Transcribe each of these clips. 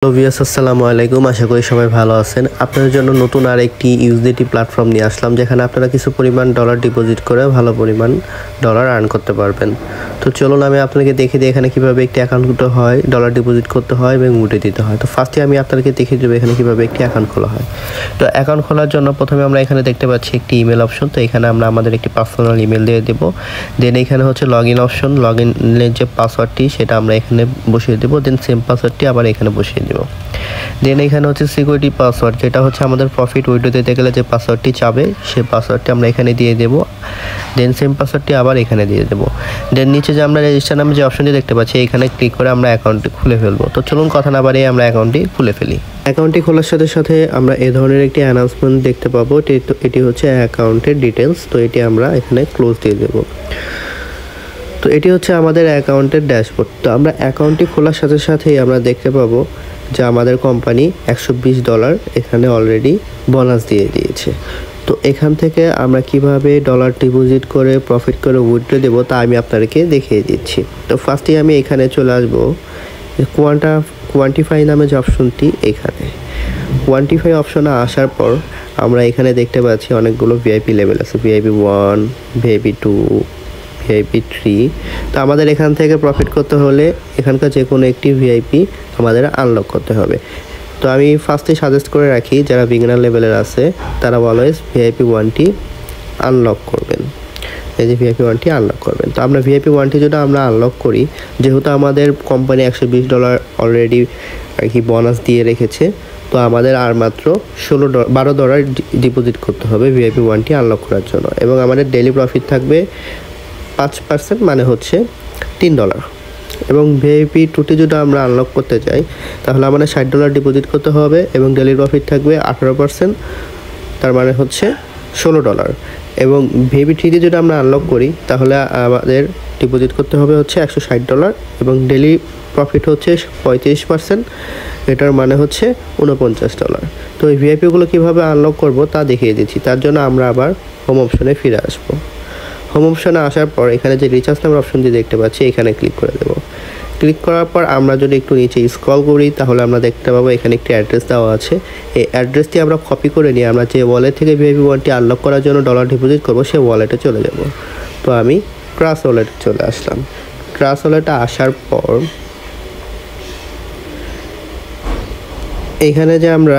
Hello viewers, আসসালামু আলাইকুম। আশা করি সবাই ভালো আছেন। আপনাদের জন্য নতুন আরেকটি ইউএসডিটি প্ল্যাটফর্ম নিয়ে আসলাম, যেখানে আপনারা কিছু পরিমাণ ডলার ডিপোজিট করে ভালো পরিমাণ ডলার আর্ন করতে পারবেন। তো চলুন আমি আপনাকে দেখিয়ে দিই এখানে কীভাবে একটি অ্যাকাউন্ট খুলতে হয়, ডলার ডিপোজিট করতে হয় এবং উঠে দিতে হয়। তো ফার্স্টে আমি আপনাদেরকে দেখিয়ে দেবো এখানে কীভাবে একটি অ্যাকাউন্ট খোলা হয়। তো অ্যাকাউন্ট খোলার জন্য প্রথমে আমরা এখানে দেখতে পাচ্ছি একটি ইমেল অপশন। তো এখানে আমরা আমাদের একটি পার্সোনাল ইমেল দিয়ে দেবো। দেন এখানে হচ্ছে লগ ইন অপশন, লগ ইনের যে পাসওয়ার্ডটি সেটা আমরা এখানে বসিয়ে দেবো। দেন সেম পাসওয়ার্ডটি আবার এখানে বসিয়ে দেবো। দেন এখানে হচ্ছে সিকিউরিটি পাসওয়ার্ড, যেটা হচ্ছে আমাদের প্রফিট উইথড্র দিতে গেলে যে পাসওয়ার্ডটি চাবে সেই পাসওয়ার্ডটি আমরা এখানে দিয়ে দেবো। দেন সেম পাসওয়ার্ডটি আবার এখানে দিয়ে দেবো। দেন নিচে যে আমরা রেজিস্টার নামে যে অপশনটি দেখতে পাচ্ছি এখানে ক্লিক করে আমরা অ্যাকাউন্টটি খুলে ফেলবো। তো চলুন কথা না বাড়িয়ে আমরা অ্যাকাউন্টটি খুলে ফেলি। অ্যাকাউন্টটি খোলার সাথে সাথে আমরা এই ধরনের একটি অ্যানাউন্সমেন্ট দেখতে পাবো। এটি হচ্ছে অ্যাকাউন্টের ডিটেলস। তো এটি আমরা এখানে ক্লোজ দিয়ে দেবো। তো এটি হচ্ছে আমাদের অ্যাকাউন্টের ড্যাশবোর্ড। তো আমরা অ্যাকাউন্টটি খোলার সাথে সাথেই আমরা দেখতে পাবো যে আমাদের কোম্পানি $120 এখানে অলরেডি বোনাস দিয়ে দিয়েছে। তো এখান থেকে আমরা কিভাবে ডলার ডিপোজিট করে প্রফিট করে উইথড্র দেবো তা আমি আপনাদেরকে দেখিয়ে দিচ্ছি। তো ফার্স্টে আমি এখানে চলে আসবো কোয়ান্টিফাই নামে যে অপশনটি, এখানে কোয়ান্টিফাই অপশনে আসার পর আমরা এখানে দেখতে পাচ্ছি অনেকগুলো ভিআইপি লেভেল আছে, ভিআইপি 1, ভিআইপি 2, ভিআইপি 3। তো আমাদের এখান থেকে প্রফিট করতে হলে এখানকার যে কোনো একটি ভিআইপি আমাদের আনলক করতে হবে। তো আমি ফার্স্টে সাজেস্ট করে রাখি যারা বিগিনার লেভেলের আছে তারা অলওয়েজ ভিআইপি 1টি আনলক করবেন। এই যে ভিআইপি 1টি আনলক করবেন। তো আমরা ভিআইপি 1টি যদি আমরা আনলক করি, যেহেতু আমাদের কোম্পানি $120 অলরেডি আর কি বোনাস দিয়ে রেখেছে, তো আমাদের আর মাত্র $12 ডিপোজিট করতে হবে ভিআইপি 1টি আনলক করার জন্য। এবং আমাদের ডেইলি প্রফিট থাকবে 5%, মানে হচ্ছে $3। এবং ভিআইপি 2টি যদি আমরা আনলক করতে চাই তাহলে আমাদের $60 ডিপোজিট করতে হবে এবং ডেইলি প্রফিট থাকবে 18%, তার মানে হচ্ছে $16। এবং ভিআইপি 3টি যদি আমরা আনলক করি তাহলে আমাদের ডিপোজিট করতে হবে হচ্ছে $160 এবং ডেইলি প্রফিট হচ্ছে 35%, এটার মানে হচ্ছে $49। তো এই ভিআইপিগুলো কীভাবে আনলক করব তা দেখিয়ে দিচ্ছি। তার জন্য আমরা আবার হোম অপশনে ফিরে আসবো। হোম অপশনে আসার পর এখানে যে রিচার্জ নামের অপশনটি দেখতে পাচ্ছি এখানে ক্লিক করে দেবো। ক্লিক করার পর আমরা যদি একটু নিচে স্ক্রল করি তাহলে আমরা দেখতে পাবো এখানে একটি অ্যাড্রেস দেওয়া আছে। এই অ্যাড্রেসটি আমরা কপি করে নিয়ে আমরা যে ওয়ালেট থেকে ভিআইপি 1টি আনলক করার জন্য ডলার ডিপোজিট করবো সেই ওয়ালেটে চলে যাব। তো আমি ট্রাস্ট ওয়ালেটে চলে আসলাম। ট্রাস্ট ওয়ালেটে আসার পর এখানে যে আমরা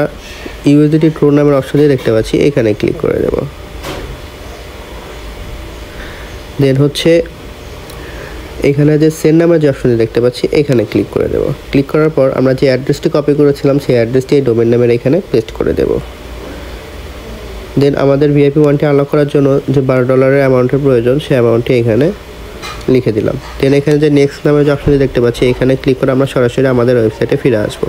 ইউএসডিটি ট্রু নামের অপশনটি দেখতে পাচ্ছি এখানে ক্লিক করে দেব। দেন হচ্ছে এখানে যে সেন্ড নামের যে অপশনটি দেখতে পাচ্ছি এখানে ক্লিক করে দেব। ক্লিক করার পর আমরা যে অ্যাড্রেসটি কপি করেছিলাম সেই অ্যাড্রেসটি এই ডোমেন নামের এখানে পেস্ট করে দেব। দেন আমাদের ভিআইপি 1টি আনলক করার জন্য যে $12 অ্যামাউন্টের প্রয়োজন সেই অ্যামাউন্টটি এখানে লিখে দিলাম। দেন এখানে যে নেক্সট নামের যে অপশনটি দেখতে পাচ্ছি এখানে ক্লিক করে আমরা সরাসরি আমাদের ওয়েবসাইটে ফিরে আসবো।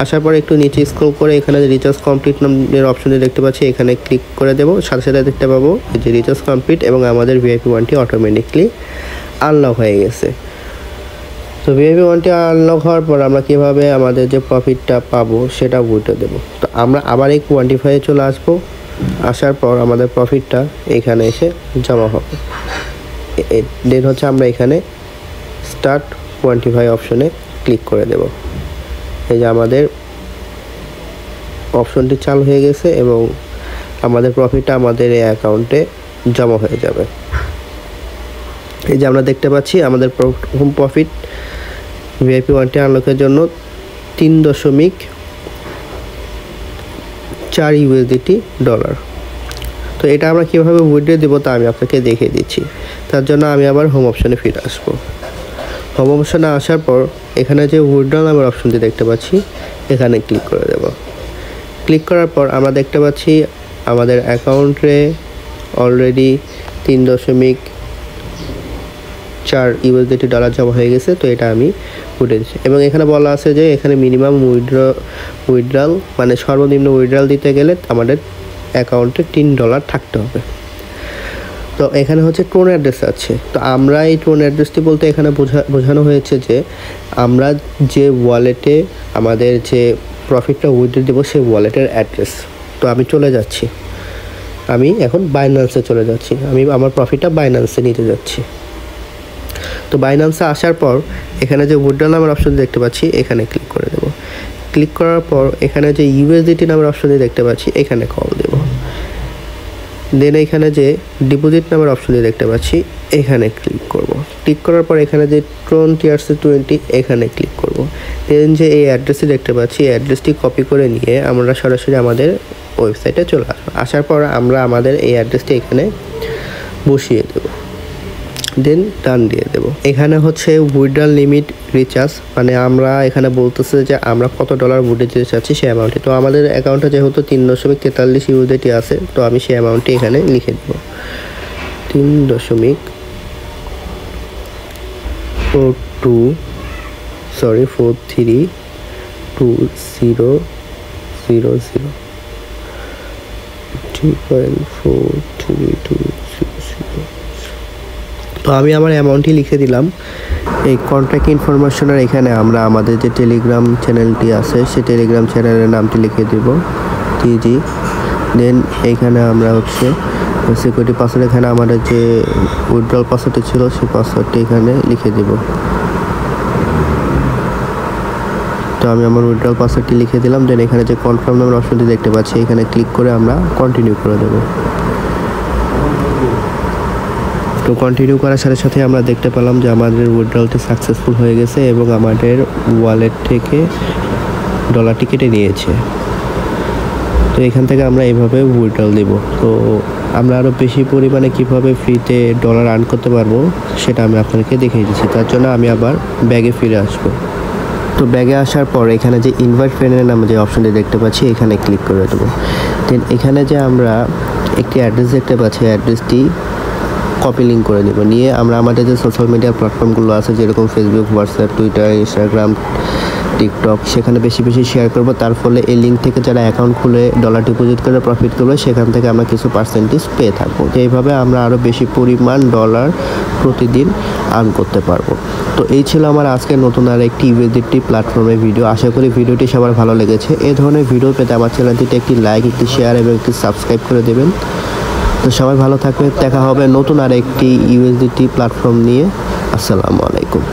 আসার পর একটু নিচে স্ক্রল করে এখানে যে রিচার্জ কমপ্লিট নামের অপশনটি দেখতে পাচ্ছি এখানে ক্লিক করে দেবো। সাথে সাথে দেখতে পাবো যে রিচার্জ কমপ্লিট এবং আমাদের ভিআইপি 1টি অটোমেটিকলি আনলক হয়ে গেছে। তো ভিআইপি 1টি আনলক হওয়ার পর আমরা কীভাবে আমাদের যে প্রফিটটা পাবো সেটা বুঝতে দেবো। তো আমরা আবার এই কোয়ান্টিফাইয়ে চলে আসবো। আসার পর আমাদের প্রফিটটা এখানে এসে জমা হবে। দেন হচ্ছে আমরা এখানে স্টার্ট কোয়ান্টিফাই অপশনে ক্লিক করে দেব। এই যে আমাদের অপশনটি চালু হয়ে গেছে এবং আমাদের প্রফিটটা আমাদের এই অ্যাকাউন্টে জমা হয়ে যাবে। এই যে আমরা দেখতে পাচ্ছি আমাদের প্রথম প্রফিট ভিআইপি 1টি আনলকের জন্য $3.4 ইউএসডিটি। তো এটা আমরা কীভাবে উইথড্র দেবো তা আমি আপনাকে দেখিয়ে দিচ্ছি। তার জন্য আমি আবার হোম অপশনে ফিরে আসবো। হোম অপশনে আসার পর এখানে যে উইথড্র নামের অপশনটি দেখতে পাচ্ছি এখানে ক্লিক করে দেব। ক্লিক করার পর আমরা দেখতে পাচ্ছি আমাদের অ্যাকাউন্টে অলরেডি $3.4 ইউএসডিটি জমা হয়ে গেছে। তো এটা আমি উঠে দিচ্ছি এবং এখানে বলা আছে যে এখানে মিনিমাম উইথড্রল মানে সর্বনিম্ন উইথড্রল দিতে গেলে আমাদের অ্যাকাউন্টে $3 থাকতে হবে। তো এখানে হচ্ছে টোন অ্যাড্রেস আছে। তো আমরা এই টোন অ্যাড্রেসটি বলতে এখানে বোঝানো হয়েছে যে আমরা যে ওয়ালেটে আমাদের যে প্রফিটটা উইথড্র দেবো সেই ওয়ালেটের অ্যাড্রেস। তো আমি চলে যাচ্ছি, আমি এখন বাইন্যান্সে চলে যাচ্ছি, আমি আমার প্রফিটটা বাইন্যান্সে নিতে যাচ্ছি। তো বাইন্যান্সে আসার পর এখানে যে উইথড্র নামের অপশন দেখতে পাচ্ছি এখানে ক্লিক করে দেব। ক্লিক করার পর এখানে যে ইউএসডিটি নামের অপশনটি দেখতে পাচ্ছি এখানে কল দেব। দেন এখানে যে ডিপোজিট নামের অপশনটি দেখতে পাচ্ছি এখানে ক্লিক করব। ক্লিক করার পর এখানে যে ট্রন TRC20 এখানে ক্লিক করব। দেন যে এই অ্যাড্রেসটি দেখতে পাচ্ছি এই অ্যাড্রেসটি কপি করে নিয়ে আমরা সরাসরি আমাদের ওয়েবসাইটে চলে আসবো। আসার পর আমরা আমাদের এই অ্যাড্রেসটি এখানে বসিয়ে দেব। দেন ডান দিয়ে দেব। এখানে হচ্ছে উইথড্রল লিমিট রিচার্জ, মানে আমরা এখানে বলতেছে যে আমরা কত ডলার উইথড্র দিতে চাচ্ছি সেই অ্যামাউন্টে। তো আমাদের অ্যাকাউন্টে যেহেতু 3.43 ইউএসডিটি আছে, তো আমি সেই অ্যামাউন্টটি এখানে লিখে দেব। 432000 তো আমি আমার অ্যামাউন্টটি লিখে দিলাম। এই কন্ট্যাক্ট ইনফরমেশনের এখানে আমরা আমাদের যে টেলিগ্রাম চ্যানেলটি আছে সেই টেলিগ্রাম চ্যানেলের নামটি লিখে দেব টিজি। দেন এইখানে আমরা হচ্ছে সিকিউরিটি পাসওয়ার্ড, এখানে আমাদের যে উইথড্রল পাসওয়ার্ডটি ছিল সেই পাসওয়ার্ডটি এখানে লিখে দেব। তো আমি আমার উইথড্রল পাসওয়ার্ডটি লিখে দিলাম। দেন এখানে যে কনফার্ম নামের অপশনটি দেখতে পাচ্ছি এখানে ক্লিক করে আমরা কন্টিনিউ করে দেব। তো কন্টিনিউ করার সাথে সাথে আমরা দেখতে পেলাম যে আমাদের উইথড্রলটি সাকসেসফুল হয়ে গেছে এবং আমাদের ওয়ালেট থেকে ডলারটি কেটে নিয়েছে। তো এখান থেকে আমরা এইভাবে উইথড্রল দেব। তো আমরা আরও বেশি পরিমাণে কিভাবে ফ্রিতে ডলার আর্ন করতে পারবো সেটা আমি আপনাদেরকে দেখিয়ে দিচ্ছি। তার জন্য আমি আবার ব্যাগে ফিরে আসবো। তো ব্যাগে আসার পর এখানে যে ইনভাইট ফ্রেন্ডের নামে যে অপশনটি দেখতে পাচ্ছি এখানে ক্লিক করে দেবো। দেন এখানে যে আমরা একটি অ্যাড্রেস দেখতে পাচ্ছি অ্যাড্রেসটি কপি লিঙ্ক করে দেবো। নিয়ে আমরা আমাদের যে সোশ্যাল মিডিয়া প্ল্যাটফর্মগুলো আছে যেরকম Facebook, WhatsApp, Twitter, Instagram, TikTok সেখানে বেশি বেশি শেয়ার করব। তার ফলে এই লিঙ্ক থেকে যারা অ্যাকাউন্ট খুলে ডলার ডিপোজিট করে প্রফিট করবে সেখান থেকে আমরা কিছু পার্সেন্টেজ পেয়ে থাকবো। তো এইভাবে আমরা আরও বেশি পরিমাণ ডলার প্রতিদিন আর্ন করতে পারবো। তো এই ছিল আমার আজকে নতুন আর একটি ইউএসডিটি প্ল্যাটফর্মের ভিডিও। আশা করি ভিডিওটি সবার ভালো লেগেছে। এই ধরনের ভিডিও পেতে আমার চ্যানেলটিতে একটি লাইক, একটি শেয়ার এবং একটি সাবস্ক্রাইব করে দেবেন। তো সবাই ভালো থাকবে। দেখা হবে নতুন আর একটি ইউএসডিটি প্ল্যাটফর্ম নিয়ে। আসসালামু আলাইকুম।